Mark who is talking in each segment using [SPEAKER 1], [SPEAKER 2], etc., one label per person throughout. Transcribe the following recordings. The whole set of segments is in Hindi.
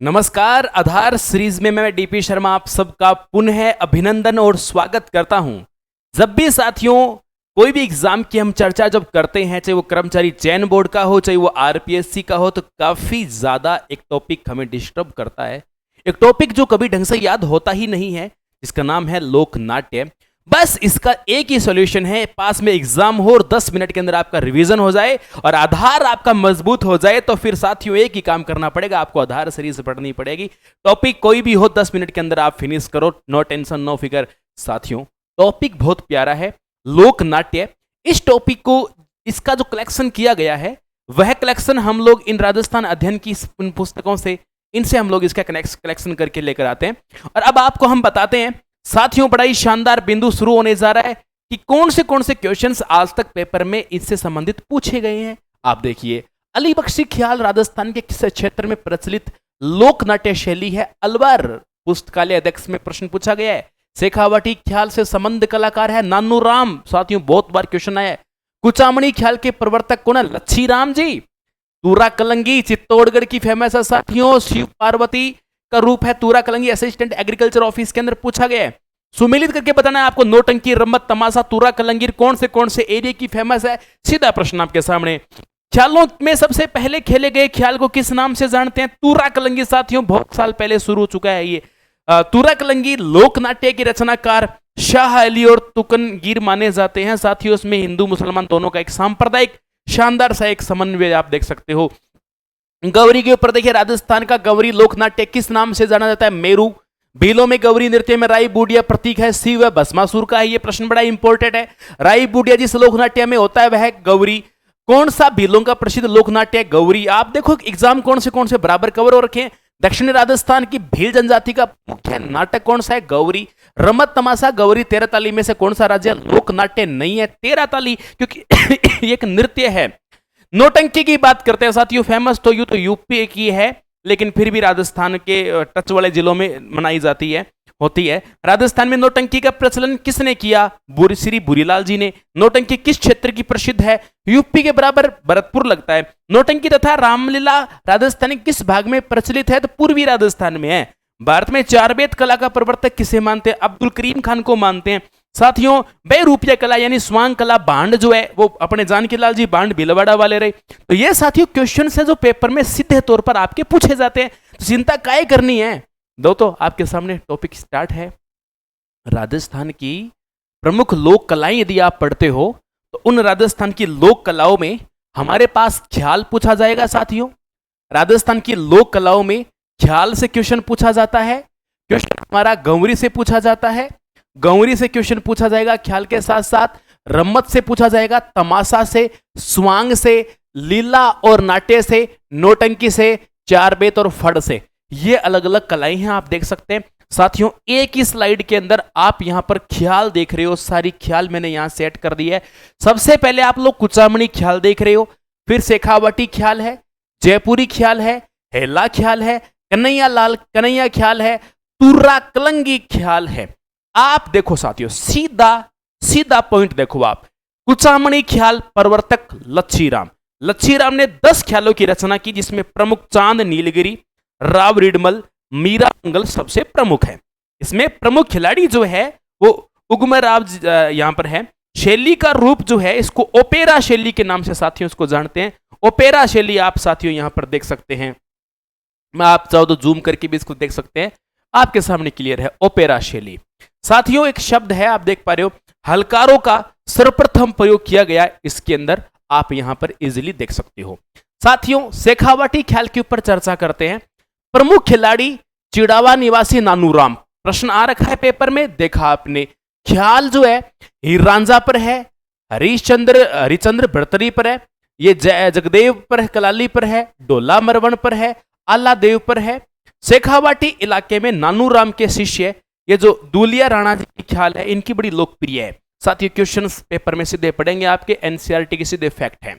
[SPEAKER 1] नमस्कार। आधार सीरीज में मैं डीपी शर्मा आप सबका पुनः अभिनंदन और स्वागत करता हूं। जब भी साथियों कोई भी एग्जाम की हम चर्चा जब करते हैं, चाहे वो कर्मचारी चयन बोर्ड का हो, चाहे वो आरपीएससी का हो, तो काफी ज्यादा एक टॉपिक हमें डिस्टर्ब करता है। एक टॉपिक जो कभी ढंग से याद होता ही नहीं है, जिसका नाम है लोक नाट्य। बस इसका एक ही सॉल्यूशन है, पास में एग्जाम हो और 10 मिनट के अंदर आपका रिवीजन हो जाए और आधार आपका मजबूत हो जाए। तो फिर साथियों एक ही काम करना पड़ेगा, आपको आधार सीरीज पढ़नी पड़ेगी। टॉपिक कोई भी हो, 10 मिनट के अंदर आप फिनिश करो, नो टेंशन नो फिकर। साथियों टॉपिक बहुत प्यारा है, लोक नाट्य। इस टॉपिक को, इसका जो कलेक्शन किया गया है, वह कलेक्शन हम लोग इन राजस्थान अध्ययन की इन पुस्तकों से, इनसे हम लोग इसका कलेक्शन करके लेकर आते हैं। और अब आपको हम बताते हैं साथियों, बड़ा ही शानदार बिंदु शुरू होने जा रहा है कि कौन से क्वेश्चंस आज तक पेपर में इससे संबंधित पूछे गए हैं। आप देखिए, अली बख्शी ख्याल राजस्थान के किस क्षेत्र में प्रचलित लोक नाट्य शैली है? अलवर पुस्तकालय अध्यक्ष में प्रश्न पूछा गया है। शेखावटी ख्याल से संबंध कलाकार है नानू राम। साथियों बहुत बार क्वेश्चन आया है। कुचामणी ख्याल के प्रवर्तक कौन है? लच्छी राम जी। तूरा कलंगी चित्तौड़गढ़ की फेमस है साथियों। शिव पार्वती का रूप है तूरा कलंगी, असिस्टेंट एग्रीकल्चर ऑफिस के अंदर पूछा गया है। सुमिलित करके बताना है आपको, नौटंकी, रम्मत, तमाशा, तूरा कलंगीर कौन से एरिया की फेमस है? सीधा प्रश्न आपके सामने। ख्यालों में सबसे पहले खेले गए ख्याल को किस नाम से जानते हैं? तूरा कलंगी। साथियों बहुत साल पहले शुरू हो चुका है ये। तूरा कलंगी लोक नाट्य के रचनाकार शाह अली और तुकनगीर माने जाते हैं। साथियों इसमें हिंदू मुसलमान दोनों का एक सांप्रदायिक शानदार सा एक समन्वय आप देख सकते हो। गौरी के ऊपर देखिए, राजस्थान का गौरी लोक नाट्य किस नाम से जाना जाता है? मेरू। भीलों में गौरी नृत्य में राई बूढ़िया प्रतीक है, शिव व भस्मासुर का है। ये प्रश्न बड़ा इंपॉर्टेंट है। राई बूढ़िया जिस लोक नाट्य में होता है वह है गौरी। कौन सा भीलों का प्रसिद्ध लोक नाट्य है? गौरी। आप देखो एग्जाम कौन से बराबर कवर हो रखे हैं। दक्षिणी राजस्थान की भील जनजाति का मुख्य नाटक कौन सा है? गौरी। रमत तमाशा गौरी तेरहताली में से कौन सा राज्य लोक नाट्य नहीं है? तेरहताली, क्योंकि एक नृत्य है। नौटंकी की बात करते हैं साथियों, फेमस तो यूपी की है, लेकिन फिर भी राजस्थान के टच वाले जिलों में मनाई जाती है, होती है। राजस्थान में नौटंकी का प्रचलन किसने किया? श्री भूरीलाल जी ने। नौटंकी किस क्षेत्र की प्रसिद्ध है? यूपी के बराबर भरतपुर लगता है। नौटंकी तथा रामलीला राजस्थान के किस भाग में प्रचलित है? तो पूर्वी राजस्थान में है। भारत में चार वेद कला का प्रवर्तक किसे मानते हैं? अब्दुल करीम खान को मानते हैं। साथियों बेरूपिया कला यानी स्वांग कला बांड जो है वो अपने जानकी लाल जी बांड भीलवाड़ा वाले रहे। तो ये साथियों क्वेश्चन है जो पेपर में सीधे तौर पर आपके पूछे जाते हैं, तो चिंता काहे करनी है। दो तो आपके सामने टॉपिक स्टार्ट है। राजस्थान की प्रमुख लोक कलाएं यदि आप पढ़ते हो तो उन राजस्थान की लोक कलाओं में हमारे पास ख्याल पूछा जाएगा। साथियों राजस्थान की लोक कलाओं में ख्याल से क्वेश्चन पूछा जाता है। क्वेश्चन हमारा गौरी से पूछा जाता है। गौरी से क्वेश्चन पूछा जाएगा। ख्याल के साथ साथ रम्मत से पूछा जाएगा, तमाशा से, स्वांग से, लीला और नाट्य से, नौटंकी से, चार बेत और फड़ से। ये अलग अलग कलाएं हैं, आप देख सकते हैं। साथियों एक ही स्लाइड के अंदर आप यहां पर ख्याल देख रहे हो, सारी ख्याल मैंने यहां सेट कर दी है। सबसे पहले आप लोग कुचामणी ख्याल देख रहे हो, फिर शेखावटी ख्याल है, जयपुरी ख्याल है, हेला ख्याल है, कन्हैया लाल कन्हैया ख्याल है, तुर्रा कलंगी ख्याल है। आप देखो साथियों, सीधा पॉइंट देखो आप। कुचामणी ख्याल प्रवर्तक लच्छी राम। लच्छी राम ने 10 ख्यालों की रचना की, जिसमें प्रमुख चांद नीलगिरी, राव रिडमल, मीरा मंगल सबसे प्रमुख है। इसमें प्रमुख खिलाड़ी जो है वो उगमराव यहां पर है। शैली का रूप जो है इसको ओपेरा शैली के नाम से साथियों इसको जानते हैं। ओपेरा शैली आप साथियों यहां पर देख सकते हैं। मैं आप चाहो तो जूम करके भी इसको देख सकते हैं, आपके सामने क्लियर है ओपेरा शैली। साथियों एक शब्द है, आप देख पा रहे हो, हलकारों का सर्वप्रथम प्रयोग किया गया इसके अंदर, आप यहां पर इजीली देख सकते हो। साथियों शेखावटी ख्याल के ऊपर चर्चा करते हैं। प्रमुख खिलाड़ी चिड़ावा निवासी नानू राम। प्रश्न आ रखा है पेपर में, देखा आपने। ख्याल जो है हीर रांझा पर है, हरिचंद्र भरतरी पर है, ये जगदेव पर है, कलाली पर है, डोला मरवण पर है, आला देव पर है। शेखावाटी इलाके में नानू राम के शिष्य ये जो दूलिया राणा जी की ख्याल है, इनकी बड़ी लोकप्रिय है। साथियों क्वेश्चंस पेपर में सीधे पढ़ेंगे, आपके एनसीईआरटी के सीधे फैक्ट है।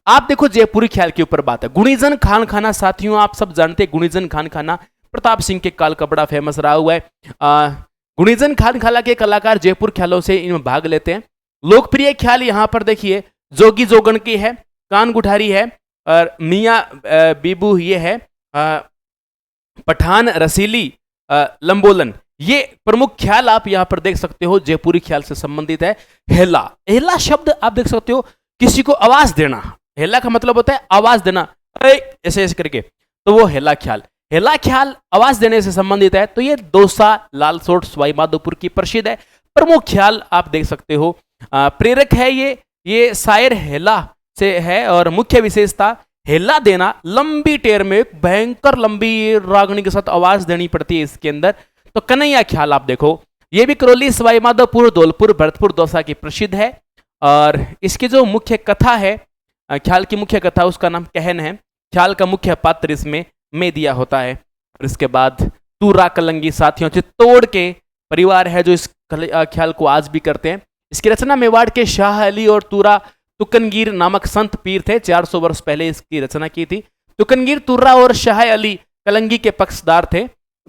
[SPEAKER 1] आप देखो जयपुरी ख्याल के ऊपर बात है। गुणीजन खान खाना, साथियों आप सब जानते हैं गुणीजन खान खाना प्रताप सिंह के काल का बड़ा फेमस रहा हुआ है। गुणीजन खान खाला के कलाकार जयपुर ख्यालों से इनमें भाग लेते हैं। लोकप्रिय ख्याल यहां पर देखिए जोगी जोगन की है, कान गुठारी है और मियाँ बीबू ये है, पठान, रसीली, लंबोलन, ये प्रमुख ख्याल आप यहां पर देख सकते हो, जयपुरी ख्याल से संबंधित है। हेला, हेला शब्द आप देख सकते हो, किसी को आवाज देना। हेला का मतलब होता है आवाज देना, ऐसे ऐसे करके, तो वो हेला ख्याल, हेला ख्याल आवाज देने से संबंधित है। तो ये दौसा, लालसोट, सवाई माधोपुर की प्रसिद्ध है। प्रमुख ख्याल आप देख सकते हो, प्रेरक है ये शायर हेला से है, और मुख्य विशेषता हेला देना, लंबी टेर में भयंकर लंबी रागनी के साथ आवाज देनी पड़ती है इसके अंदर। तो कन्हैया ख्याल आप देखो, ये भी करौली, सवाई माधोपुर, धौलपुर, भरतपुर, दौसा की प्रसिद्ध है। और इसकी जो मुख्य कथा है, ख्याल की मुख्य कथा, उसका नाम कहन है। ख्याल का मुख्य पात्र इसमें में दिया होता है। और इसके बाद तूरा कलंगी, साथियों चित्तौड़ के परिवार है जो इस ख्याल को आज भी करते हैं। इसकी रचना मेवाड़ के शाह अली और तूरा तुकनगीर नामक संत पीर थे, 400 वर्ष पहले इसकी रचना की थी। तुकनगीर, तुर्रा और शाह अली कलंगी के पक्षदार थे।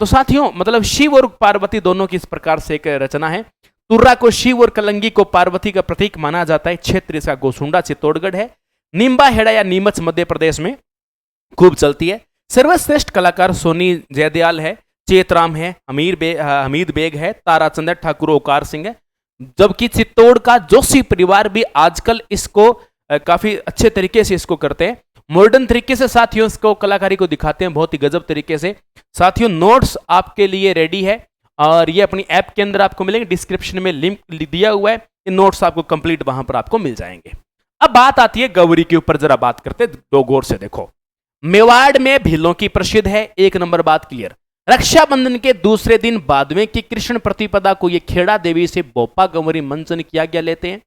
[SPEAKER 1] तो साथियों मतलब शिव और पार्वती दोनों की इस प्रकार से एक रचना है। तुर्रा को शिव और कलंगी को पार्वती का प्रतीक माना जाता है। क्षेत्र इसका गोसुंडा चित्तौड़गढ़ है। नींबा हेड़ा या नीमच मध्य प्रदेश में खूब चलती है। सर्वश्रेष्ठ कलाकार सोनी जयदयाल है, चेतराम है, हमीद बेग है, ताराचंद ठाकुर, ओकार सिंह है। जबकि चित्तौड़ का जोशी परिवार भी आजकल इसको काफी अच्छे तरीके से इसको करते हैं, मॉडर्न तरीके से साथियों इसको कलाकारी को दिखाते हैं बहुत ही गजब तरीके से। साथियों नोट्स आपके लिए रेडी है और ये अपनी ऐप के अंदर आपको मिलेंगे, डिस्क्रिप्शन में लिंक दिया हुआ है, इन नोट्स आपको कंप्लीट वहां पर आपको मिल जाएंगे। अब बात आती है गौरी के ऊपर, जरा बात करते दो गौर से देखो। मेवाड़ में भीलों की प्रसिद्ध है, एक नंबर बात क्लियर। रक्षाबंधन के दूसरे दिन बादमे की कृष्ण प्रतिपदा को ये खेड़ा देवी से बोपा गंवरी मंचन किया गया लेते हैं।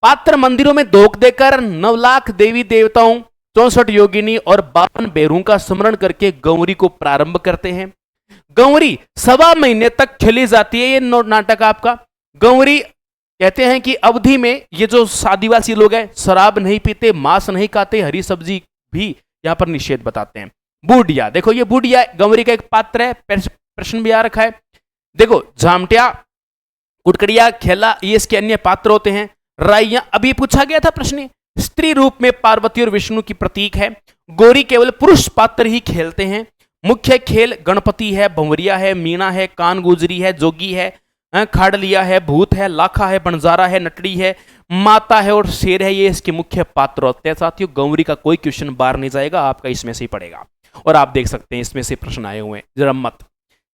[SPEAKER 1] पात्र मंदिरों में धोख देकर 9 लाख देवी देवताओं, 64 योगिनी और 52 बेरों का स्मरण करके गौरी को प्रारंभ करते हैं। गौरी 1.25 महीने तक खेली जाती है ये नाटक आपका। गौरी कहते हैं कि अवधि में ये जो आदिवासी लोग हैं शराब नहीं पीते, मांस नहीं खाते, हरी सब्जी भी यहां पर निषेध बताते हैं। बूढ़िया, देखो ये बूढ़िया गौरी का एक पात्र है, प्रश्न भी आ रखा है। देखो झामटिया, कुटकड़िया, खेला, ये इसके अन्य पात्र होते हैं। राइया, अभी पूछा गया था प्रश्न, स्त्री रूप में पार्वती और विष्णु की प्रतीक है। गौरी केवल पुरुष पात्र ही खेलते हैं। मुख्य खेल गणपति है, भंवरिया है, मीणा है, कान गुजरी है, जोगी है, खाड़लिया है, भूत है, लाखा है, बंजारा है, नटड़ी है, माता है और शेर है। ये इसके मुख्य पात्र होते हैं। साथियों गौरी का कोई क्वेश्चन बाहर नहीं जाएगा, आपका इसमें से ही पड़ेगा। और आप देख सकते हैं इसमें से प्रश्न आए हुए हैं। रम्मत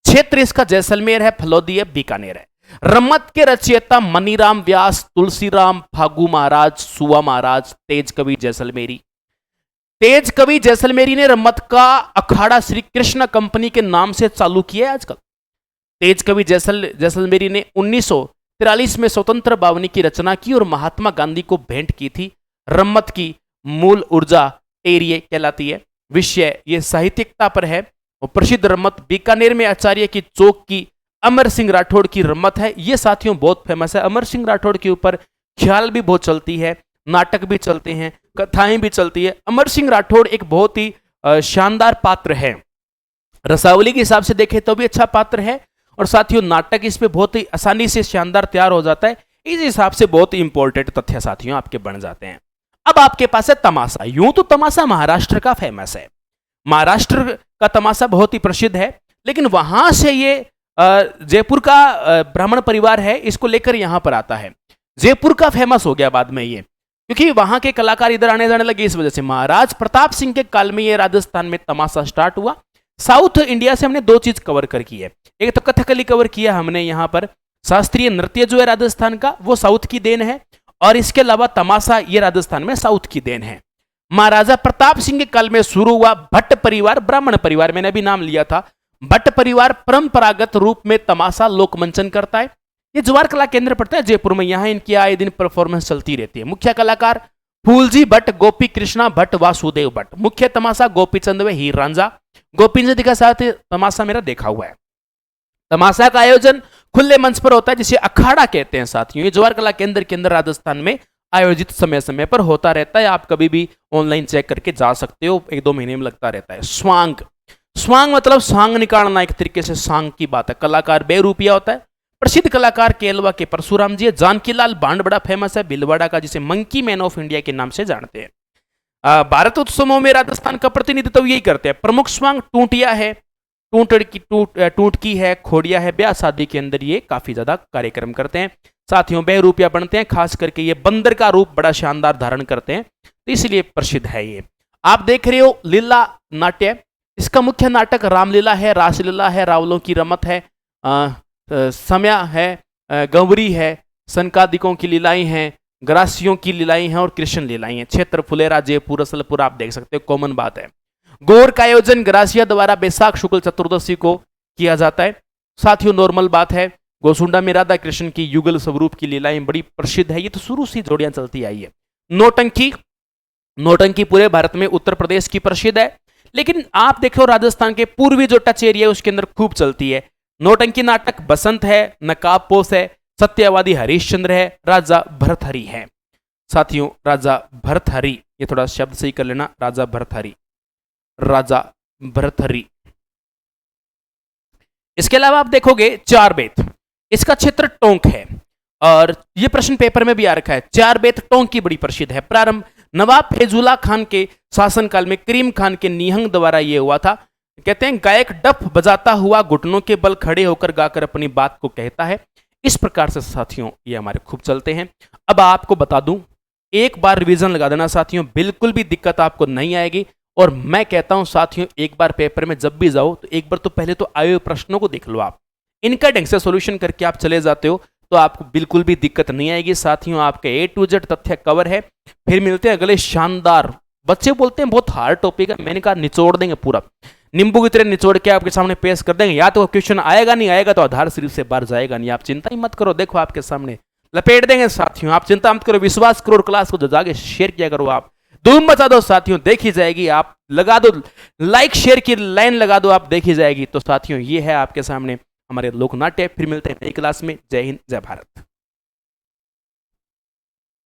[SPEAKER 1] क्षेत्र इसका जैसलमेर है, फलोदी है, बीकानेर है। रम्मत के रचयिता मनीराम व्यास, तुलसीराम, फागू महाराज, सुआ महाराज, तेज कवि जैसलमेरी। तेज कवि जैसलमेरी ने रम्मत का अखाड़ा श्री कृष्ण कंपनी के नाम से चालू किया है आजकल। तेज कवि जैसलमेरी ने 1943 में स्वतंत्र बावनी की रचना की और महात्मा गांधी को भेंट की थी। रम्मत की मूल ऊर्जा टेरिये कहलाती है। विषय ये साहित्यिकता पर है और प्रसिद्ध रम्मत बीकानेर में आचार्य की चौक की अमर सिंह राठौड़ की रम्मत है। ये साथियों बहुत फेमस है। अमर सिंह राठौड़ के ऊपर ख्याल भी बहुत चलती है, नाटक भी चलते हैं, कथाएं भी चलती है। अमर सिंह राठौड़ एक बहुत ही शानदार पात्र है। रसावली के हिसाब से देखें तो भी अच्छा पात्र है और साथियों नाटक इस पे बहुत ही आसानी से शानदार तैयार हो जाता है। इस हिसाब से बहुत ही इंपॉर्टेंट तथ्य साथियों आपके बन जाते हैं। अब आपके पास है तमाशा। यूं तो तमाशा महाराष्ट्र का फेमस है, महाराष्ट्र का तमाशा बहुत ही प्रसिद्ध है, लेकिन वहां से ये जयपुर का ब्राह्मण परिवार है, इसको लेकर यहां पर आता है। जयपुर का फेमस हो गया बाद में ये, क्योंकि वहां के कलाकार इधर आने जाने लगे। इस वजह से महाराज प्रताप सिंह के काल में ये राजस्थान में तमाशा स्टार्ट हुआ। साउथ इंडिया से हमने 2 चीज कवर कर की है। एक तो कथकली कवर किया हमने, यहाँ पर शास्त्रीय नृत्य जो है राजस्थान का वो साउथ की देन है, और इसके अलावा तमाशा ये राजस्थान में साउथ की देन है। महाराजा प्रताप सिंह के काल में शुरू हुआ भट्ट परिवार, ब्राह्मण परिवार, मैंने अभी नाम लिया था। भट्ट परिवार परंपरागत रूप में तमाशा लोकमंचन करता है। ये जवार कला केंद्र पड़ता है जयपुर में, यहाँ इनकी आए दिन परफॉर्मेंस चलती रहती है। मुख्य कलाकार फूलजी भट्ट, गोपी कृष्णा भट्ट, वासुदेव भट्ट। मुख्य तमाशा गोपीचंद व हीर रांझा। गोपीचंद के साथ तमाशा मेरा देखा हुआ है। तमाशा का आयोजन खुले मंच पर होता है, जिसे अखाड़ा कहते हैं साथियों। ये जवार कला केंद्र के अंदर राजस्थान में आयोजित समय समय पर होता रहता है। आप कभी भी ऑनलाइन चेक करके जा सकते हो, 1-2 महीने में लगता रहता है। स्वांग, स्वांग मतलब सांग निकालना, एक तरीके से सांग की बात है। कलाकार बेरूपिया होता है। प्रसिद्ध कलाकार केलवा के परशुराम जी है। जानकीलाल बांड बड़ा फेमस है भिलवाड़ा का, जिसे मंकी मैन ऑफ इंडिया के नाम से जानते हैं। भारत उत्सवों में राजस्थान का प्रतिनिधित्व यही करते हैं। प्रमुख स्वांग टूटिया है, टूटकी है, खोड़िया है, ब्याह शादी के अंदर ये काफी ज्यादा कार्यक्रम करते हैं। साथियों बहरूपिया बनते हैं, खास करके ये बंदर का रूप बड़ा शानदार धारण करते हैं, तो इसलिए प्रसिद्ध है ये। आप देख रहे हो लीला नाट्य, इसका मुख्य नाटक रामलीला है, रासलीला है, रावलों की रमत है, समया है, गौरी है, संकादिकों की लीलाएं हैं, ग्रासियों की लीलाएं हैं और कृष्ण लीलाएं हैं। क्षेत्र फुलेरा जयपुर असलपुर आप देख सकते हो, कॉमन बात है। गौर का आयोजन ग्रासिया द्वारा बैसाख शुक्ल चतुर्दशी को किया जाता है। साथियों नॉर्मल बात है, गोसुंडा में राधा कृष्ण की युगल स्वरूप की लीलाएं बड़ी प्रसिद्ध है, ये तो शुरू से जोड़ियां चलती आई है। नौटंकी, नौटंकी पूरे भारत में उत्तर प्रदेश की प्रसिद्ध है, लेकिन आप देखो राजस्थान के पूर्वी जो टच एरिया है उसके अंदर खूब चलती है। नौटंकी नाटक बसंत है, नकाबपोश है, सत्यवादी हरिश्चंद्र है, राजा भरथरी है। साथियों राजा भरथरी, ये थोड़ा शब्द सही कर लेना, राजा भरथरी, राजा भरथरी। इसके अलावा आप देखोगे चार बेत, इसका क्षेत्र टोंक है और ये प्रश्न पेपर में भी आ रखा है। चार बेत टोंक की बड़ी प्रसिद्ध है। प्रारंभ नवाब फैजुल्ला खान के शासनकाल में करीम खान के निहंग द्वारा यह हुआ था। कहते हैं गायक डफ बजाता हुआ घुटनों के बल खड़े होकर गाकर अपनी बात को कहता है। इस प्रकार से साथियों ये हमारे खूब चलते हैं। अब आपको बता दूं, एक बार रिवीजन लगा देना साथियों, बिल्कुल भी दिक्कत आपको नहीं आएगी। और मैं कहता हूं साथियों, एक बार पेपर में जब भी जाओ तो एक बार तो पहले तो आए हुए प्रश्नों को देख लो आप, इनका ढंग से सॉल्यूशन करके आप चले जाते हो तो आपको बिल्कुल भी दिक्कत नहीं आएगी। साथियों आपके A to Z तथ्य कवर है। फिर मिलते हैं अगले शानदार, बच्चे बोलते हैं बहुत हार्ड टॉपिक है, मैंने कहा निचोड़ देंगे पूरा, नींबू की तरह निचोड़ के आपके सामने पेश कर देंगे। या तो क्वेश्चन आएगा, नहीं आएगा तो आधार सिर्फ से बाहर जाएगा नहीं। आप चिंता ही मत करो, देखो आपके सामने लपेट देंगे साथियों। आप चिंता मत करो, विश्वास करो, क्लास को जाके शेयर किया करो, आप धूम मचा दो साथियों, देखी जाएगी। आप लगा दो लाइक शेयर की लाइन लगा दो, आप देखी जाएगी। तो साथियों ये है आपके सामने हमारे लोकनाट्य। फिर मिलते हैं नई क्लास में। जय हिंद, जय भारत।